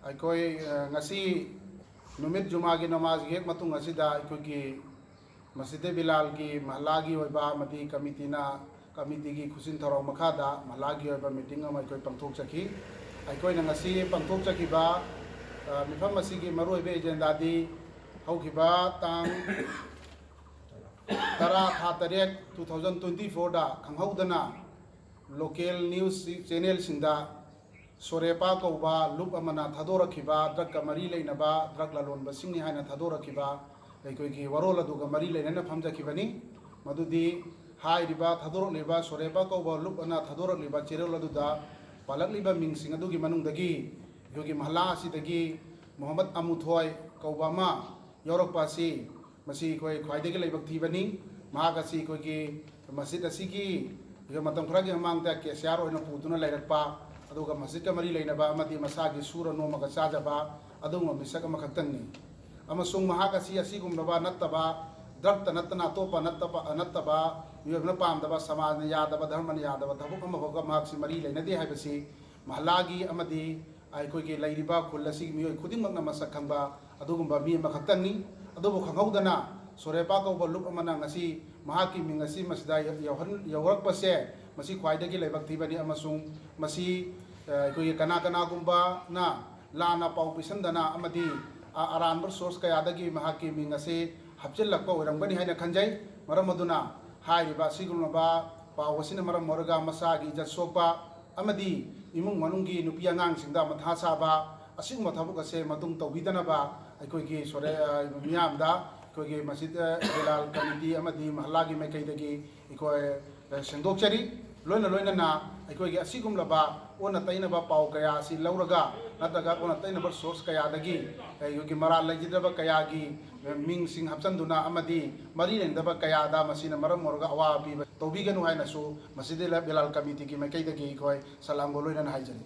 ꯑꯩꯈꯣꯏ ꯉꯁꯤ ꯅꯨꯃꯤꯠ ꯖꯨꯃꯥꯒꯤ ꯅꯃꯥꯖꯒꯤ ꯍꯦꯛ ꯃꯇꯨꯡ ꯑꯁꯤꯗ ꯑꯩꯈꯣꯏꯒꯤ ꯃꯁꯖꯤꯗ ꯕꯤꯂꯥꯜꯒꯤ ꯃꯍꯜꯂꯥꯒꯤ ꯑꯣꯏꯕ ꯑꯃꯗꯤ ꯀꯃꯤꯇꯤꯒꯤ ꯈꯨꯠꯁꯤꯟ ꯊꯧꯔꯥꯡ ꯃꯈꯥꯗ ꯃꯍꯜꯂꯥꯒꯤ ꯑꯣꯏꯕ ꯃꯤꯇꯤꯡ ꯑꯃ ꯑꯩꯈꯣꯏ ꯄꯥꯡꯊꯣꯛꯆꯈꯤ꯫ ꯑꯩꯈꯣꯏꯅ ꯉꯁꯤ ꯄꯥꯡꯊꯣꯛꯆꯈꯤꯕ ꯃꯤꯐꯝ ꯑꯁꯤꯒꯤ ꯃꯔꯨꯑꯣꯏꯕ ꯑꯦꯖꯦꯟꯗꯥꯗꯤ ꯍꯧꯈꯤꯕ ꯇꯥꯡ 10/3/2024ꯗ ꯈꯪꯍꯧꯗꯅ ꯂꯣꯀꯦꯜ ꯅ꯭ꯌꯨꯁ ꯆꯦꯅꯦꯜꯁꯤꯡꯗ ꯁꯣꯔꯦꯄꯥ ꯀꯧꯕ ꯂꯨꯞ ꯑꯃꯅ ꯊꯥꯗꯣꯔꯛꯈꯤꯕ ꯗ꯭ꯔꯒꯀ ꯃꯔꯤ ꯂꯩꯅꯕ ꯗ꯭ꯔꯒ ꯂꯂꯣꯟꯕꯁꯤꯡꯅꯤ ꯍꯥꯏꯅ ꯊꯥꯗꯣꯔꯛꯈꯤꯕ ꯑꯩꯈꯣꯏꯒꯤ ꯋꯥꯔꯣꯜ ꯑꯗꯨꯒ ꯃꯔꯤ ꯂꯩꯅꯅ ꯐꯝꯖꯈꯤꯕꯅꯤ꯫ ꯃꯗꯨꯗꯤ ꯍꯥꯏꯔꯤꯕ ꯊꯥꯗꯣꯔꯛꯂꯤꯕ ꯁꯣꯔꯦꯄꯥ ꯀꯧꯕ ꯂꯨꯞ ꯑꯃꯅ ꯊꯥꯗꯣꯔꯛꯂꯤꯕ ꯆꯦꯔꯣꯜ ꯑꯗꯨꯗ ꯄꯥꯜꯂꯛꯂꯤꯕ ꯃꯤꯡꯁꯤꯡ ꯑꯗꯨꯒꯤ ꯃꯅꯨꯡꯗꯒꯤ ꯑꯩꯈꯣꯏꯒꯤ ꯃꯍꯜꯂꯥ ꯑꯁꯤꯗꯒꯤ ꯃꯣꯍꯝꯃꯗ ꯑꯃꯨꯊꯣꯏ ꯀꯧꯕ ꯑꯃ ꯌꯥꯎꯔꯛꯄ ꯑꯁꯤ ꯃꯁꯤ ꯑꯩꯈꯣꯏ ꯈ꯭ꯋꯥꯏꯗꯒꯤ ꯂꯥꯏꯕꯛ ꯊꯤꯕꯅꯤ꯫ ꯃꯍꯥꯛ ꯑꯁꯤ ꯑꯩꯈꯣꯏꯒꯤ ꯃꯁꯖꯤꯗ ꯑꯁꯤꯒꯤ ꯃꯇꯝ ꯈꯔꯒꯤ ꯃꯃꯥꯡꯗ ꯀꯦꯁꯤꯌꯥꯔ ꯑꯣꯏꯅ ꯄꯨꯗꯨꯅ ꯂꯩꯔꯛꯄ ꯑꯗꯨꯒ ꯃꯁꯖꯤꯗꯀ ꯃꯔꯤ ꯂꯩꯅꯕ ꯑꯃꯗꯤ ꯃꯁꯥꯒꯤ ꯁꯨꯔ ꯅꯣꯝꯃꯒ ꯆꯥꯖꯕ ꯑꯗꯨꯒꯨꯝꯕ ꯃꯤꯁꯛ ꯑꯃꯈꯛꯇꯪꯅꯤ꯫ ꯑꯃꯁꯨꯡ ꯃꯍꯥꯛ ꯑꯁꯤ ꯑꯁꯤꯒꯨꯝꯂꯕ ꯅꯠꯇꯕ ꯗ꯭ꯔꯒꯇ ꯅꯠꯇꯅ ꯑꯇꯣꯞꯄ ꯅꯠꯇꯕ ꯃꯤꯑꯣꯏꯕꯅ ꯄꯥꯝꯗꯕ ꯁꯃꯥꯖꯅ ꯌꯥꯗꯕ ꯙꯔꯃꯅ ꯌꯥꯗꯕ ꯊꯕꯛ ꯑꯃꯐꯥꯎꯕ ꯃꯍꯥꯛꯁꯤ ꯃꯔꯤ ꯂꯩꯅꯗꯦ ꯍꯥꯏꯕꯁꯤ ꯃꯍꯜꯂꯥꯒꯤ ꯑꯃꯗꯤ ꯑꯩꯈꯣꯏꯒꯤ ꯂꯩꯔꯤꯕ ꯈꯨꯜ ꯑꯁꯤꯒꯤ ꯃꯤꯑꯣꯏ ꯈꯨꯗꯤꯡꯃꯛꯅ ꯃꯁꯛ ꯈꯪꯕ ꯑꯗꯨꯒꯨꯝꯕ ꯃꯤ ꯑꯃꯈꯛꯇꯪꯅꯤ꯫ ꯑꯗꯨꯕꯨ ꯈꯪꯍꯧꯗꯅ ꯁꯣꯔꯦꯄꯥ ꯀꯧꯕ ꯂꯨꯞ ꯑꯃꯅ ꯉꯁꯤ ꯃꯍꯥꯛꯀꯤ ꯃꯤꯡ ꯑꯁꯤ ꯃꯁꯤꯗ ꯌꯧꯔꯛꯄꯁꯦ ꯃꯁꯤ ꯈ꯭ꯋꯥꯏꯗꯒꯤ ꯂꯥꯏꯕꯛ ꯊꯤꯕꯅꯤ꯫ ꯑꯃꯁꯨꯡ ꯃꯁꯤ ꯑꯩꯈꯣꯏꯒꯤ ꯀꯅꯥꯒꯨꯝꯕꯅ ꯂꯥꯟꯅ ꯄꯥꯎ ꯄꯤꯁꯟꯗꯅ ꯑꯃꯗꯤ ꯑꯔꯥꯟꯕ ꯁꯣꯔꯁ ꯀꯌꯥꯗꯒꯤ ꯃꯍꯥꯛꯀꯤ ꯃꯤꯡ ꯑꯁꯤ ꯍꯥꯞꯆꯤꯜꯂꯛꯄ ꯑꯣꯏꯔꯝꯒꯅꯤ ꯍꯥꯏꯅ ꯈꯟꯖꯩ꯫ ꯃꯔꯝ ꯑꯗꯨꯅ ꯍꯥꯏꯔꯤꯕ ꯑꯁꯤꯒꯨꯝꯂꯕ ꯄꯥꯎ ꯑꯁꯤꯅ ꯃꯔꯝ ꯑꯣꯏꯔꯒ ꯃꯁꯥꯒꯤ ꯏꯖꯠ ꯁꯣꯛꯄ ꯑꯃꯗꯤ ꯏꯃꯨꯡ ꯃꯅꯨꯡꯒꯤ ꯅꯨꯄꯤ ꯑꯉꯥꯡꯁꯤꯡꯗ ꯃꯊꯥ ꯁꯥꯕ ꯑꯁꯤꯒꯨꯝꯕ ꯊꯕꯛ ꯑꯁꯦ ꯃꯇꯨꯡ ꯇꯧꯕꯤꯗꯅꯕ ꯑꯩꯈꯣꯏꯒꯤ ꯃꯤꯌꯥꯝꯗ ꯑꯩꯈꯣꯏꯒꯤ ꯃꯁꯖꯤꯗ ꯕꯤꯂꯥꯜ ꯀꯃꯤꯇꯤ ꯑꯃꯗꯤ ꯃꯍꯜꯂꯥꯒꯤ ꯃꯥꯏꯀꯩꯗꯒꯤ ꯑꯩꯈꯣꯏ ꯁꯦꯡꯗꯣꯛꯆꯔꯤ꯫ ꯂꯣꯏꯅꯅ ꯑꯩꯈꯣꯏꯒꯤ ꯑꯁꯤꯒꯨꯝꯂꯕ ꯑꯣꯟꯅ ꯇꯩꯅꯕ ꯄꯥꯎ ꯀꯌా ꯑꯁꯤ ꯂꯧꯔꯒ ꯅꯠꯇ꯭ꯔꯒ ꯑꯣꯟꯅ ꯇꯩꯅꯕ ꯁꯣꯔꯁ ꯀꯌꯥꯗꯒꯤ ꯑꯩꯈꯣꯏꯒꯤ ꯃꯔꯥꯜ ꯂꯩꯖꯗꯕ ꯀꯌꯥꯒꯤ ꯃꯤꯡꯁꯤꯡ ꯍꯥꯞꯆꯤꯟꯗꯨꯅ ꯑꯃꯗꯤ ꯃꯔꯤ ꯂꯩꯅꯗꯕ ꯀꯌꯥꯗ ꯃꯁꯤꯅ ꯃꯔꯝ ꯑꯣꯏꯔꯒ ꯑꯋꯥꯕ ꯄꯤꯕ ꯇꯧꯕꯤꯒꯅꯨ ꯍꯥꯏꯅꯁꯨ ꯃꯁꯖꯤꯗ ꯕꯤꯂꯥꯜ ꯀꯃꯤꯇꯤꯒꯤ ꯃꯥꯏꯀꯩꯗꯒꯤ ꯑꯩꯈꯣꯏ ꯁꯂꯥꯝꯒ ꯂꯣꯏꯅꯅ ꯍꯥꯏꯖꯔꯤ꯫